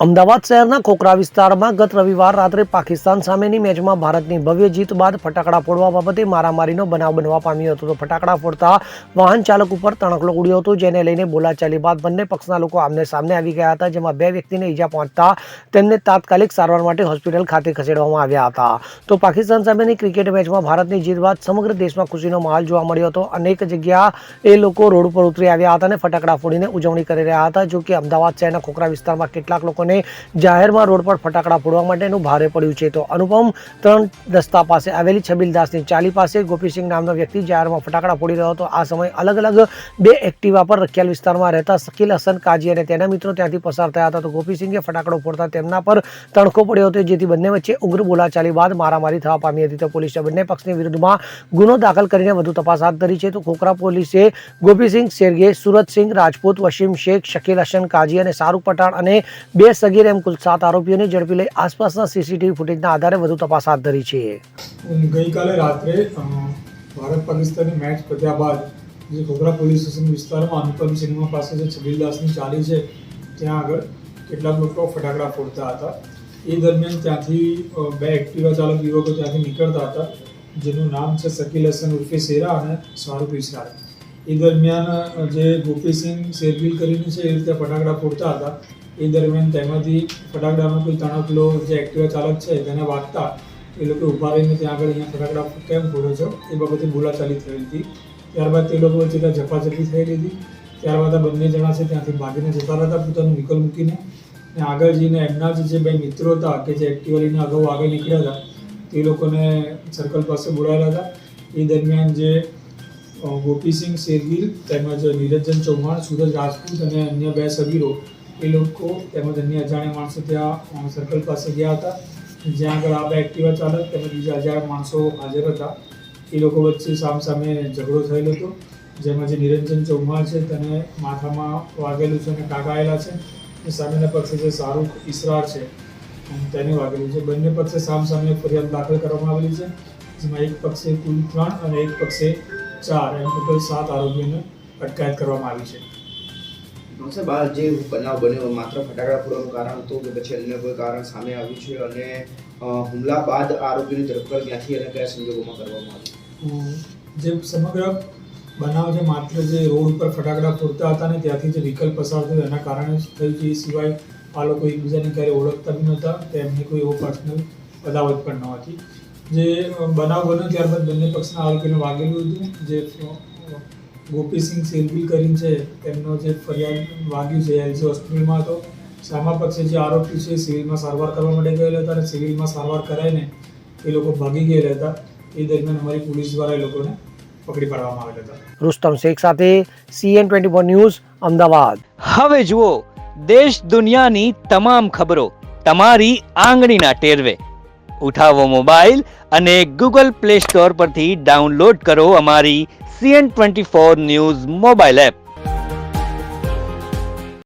અમદાવાદ શહેરના ખોખરા વિસ્તારમાં ગત રવિવાર રાત્રે પાકિસ્તાન સામેની મેચમાં ભારતની ભવ્ય જીત બાદ ફટાકડા ફોડવા બાબતે મારામારીનો બનાવ બનવા પામ્યો હતો. તો ફટાકડા ફોડતા વાહન ચાલક ઉપર તણખલો ઉડ્યો હતો, જેને લઈને બોલાચાલી બાદ બંને પક્ષના લોકો આમને સામને આવી ગયા હતા, જેમાં બે વ્યક્તિને ઈજા પહોંચતા તેમને તાત્કાલિક સારવાર માટે હોસ્પિટલ ખાતે ખસેડવામાં આવ્યા હતા. તો પાકિસ્તાન સામેની ક્રિકેટ મેચમાં ભારતની જીત બાદ સમગ્ર દેશમાં ખુશીનો માહોલ જોવા મળ્યો હતો. અનેક જગ્યાએ લોકો રોડ પર ઉતરી આવ્યા હતા અને ફટાકડા ફોડીને ઉજવણી કરી રહ્યા હતા. જો કે અમદાવાદ શહેરના ખોખરા વિસ્તારમાં કેટલાક લોકો જાહેરમાં રોડ પર ફટાકડા ફોડવા માટેનું ભારે પડ્યું છે. તો અનુપમ 3 રસ્તા પાસે આવેલી છબીલદાસની ચાલી પાસે ગોપીસિંહ નામનો વ્યક્તિ જાહેરમાં ફટાકડા ફોડી રહ્યો હતો. આ સમયે અલગ અલગ બે એક્ટિવા પર રખિયાલ વિસ્તારમાં રહેતા શકીલ હસન કાજી અને તેના મિત્રો ત્યાંથી પસાર થયા હતા. તો ગોપીસિંહે ફટાકડો ફોડતા તેમના પર તણખો પડ્યો હતો, જેથી બંને વચ્ચે ઉગ્ર બોલાચાલી બાદ મારામારી થવા પામી હતી. તો પોલીસે બંને પક્ષની વિરુદ્ધમાં ગુનો દાખલ કરીને વધુ તપાસ હાથ ધરી છે. તો ખોખરા પોલીસે ગોપીસિંહ શેરગે, સુરતસિંહ રાજપૂત, વસીમ શેખ, શકીલ હસન કાજી અને શાહરૂખ પઠાણ અને બે સગીર એમ કુલ 7 આરોપીઓને ઝડપી લઈ આસપાસના સીસીટીવી ફૂટેજના આધારે વધુ તપાસ હાથ ધરી છે. ગઈકાલે રાત્રે ભારત પાકિસ્તાનની મેચ પત્યા બાદ જે ખોખરા પોલીસ સ્ટેશન વિસ્તારમાં અનુપમ સિનેમા પાસે જે છબીલદાસની ચાલી છે ત્યાં આગળ કેટલાક લોકો ફટાકડા ફોડતા હતા. એ દરમિયાન ત્યાંથી બે એક્ટિવા ચાલક યુવકો ત્યાંથી નીકળતા હતા, જેનું નામ છે શકીલ હસન ઉર્ફે શેરા અને શાહરૂખ ઇશરાર. એ દરમિયાન જે ગોપીસિંહ શેરગીલ કરીને છે એ રીતે ફટાકડા ફોડતા હતા. એ દરમિયાન તેમાંથી ફટાકડાનો કોઈ તણખલો જે એક્ટિવા ચાલક છે તેને વાગતા એ લોકો ઊભા રહીને ત્યાં આગળ અહીંયા ફટાકડા કેમ ફોડો છો એ બાબતે બોલાચાલી થઈ હતી. ત્યારબાદ તે લોકો વચ્ચે ત્યાં ઝપાઝપી થયેલી હતી. ત્યારબાદ આ બંને જણા છે ત્યાંથી ભાગીને જતા હતા પોતાનું વ્હીકલ મૂકીને, અને આગળ જઈને એમના જે બે મિત્રો હતા કે જે એક્ટિવા લઈને અગાઉ આગળ નીકળ્યા હતા તે લોકોને સર્કલ પાસે બોલાયેલા હતા. એ દરમિયાન જે ગોપીસિંહ શેરગીલ તેમજ નિરંજન ચૌહાણ, સૂરજ રાજપૂત અને અન્ય બે સગીરો એ લોકો તેમજ અન્ય અજાણ્યા માણસો ત્યાં સર્કલ પાસે ગયા હતા, જ્યાં આગળ આ બે એક્ટિવા ચાલક તેમજ બીજા અજાણ્યા માણસો હાજર હતા. એ લોકો વચ્ચે સામસામે ઝઘડો થયેલો હતો, જેમાં જે નિરંજન ચૌહાણ છે તેને માથામાં વાગેલું છે અને ટાંકાયેલા છે, અને સામેના પક્ષે જે શાહરૂખ ઇશરાર છે તેને વાગેલું છે. બંને પક્ષે સામસામે ફરિયાદ દાખલ કરવામાં આવેલી છે, જેમાં એક પક્ષે કુલ 3 અને એક પક્ષે 4 એમ ટોટલ 7 આરોપીઓને અટકાયત કરવામાં આવી છે. જે બનાવ બન્યો માત્ર ફટાકડા ફોડવાનું કારણ હતું કે પછી અન્ય કોઈ કારણ સામે આવ્યું છે, અને હુમલા બાદ આરોપીની ધરપકડ ક્યાંથી અને કયા સંજોગોમાં કરવામાં આવી? જે સમગ્ર બનાવ જે માત્ર જે રોડ ઉપર ફટાકડા ફોડતા હતા ને ત્યાંથી જે વ્હીકલ પસાર થયું એના કારણે થયું છે. એ સિવાય આ લોકો એકબીજાને ક્યારે ઓળખતા બી નહોતા, તેમને કોઈ એવો પર્સનલ અદાવત પણ ન હતી. જે બનાવ બન્યો ત્યારબાદ બંને પક્ષના આરોપીને વાગેલું હતું. જે ગોપીસિંહ શેરગીલ કરીને છે તેમનો જે ફરિયાદ વાગ્યું છે એલજી હોસ્પિટલમાં હતો. સામા પક્ષે જે આરોપી છે સિવિલમાં સારવાર કરવા માટે ગયેલા હતા, અને સિવિલમાં સારવાર કરાવીને એ લોકો ભાગી ગયેલા હતા. એ દરમિયાન અમારી પોલીસ દ્વારા એ લોકોને પકડી પાડવામાં આવેલા હતા. રુસ્તમ શેખ સાથે CN24 ન્યૂઝ, અમદાવાદ. હવે જુઓ દેશ દુનિયાની તમામ ખબરો તમારી આંગળીના ટેરવે. ઉઠાવો મોબાઈલ અને Google Play Store પરથી ડાઉનલોડ કરો અમારી CN24 ન્યૂઝ મોબાઈલ એપ.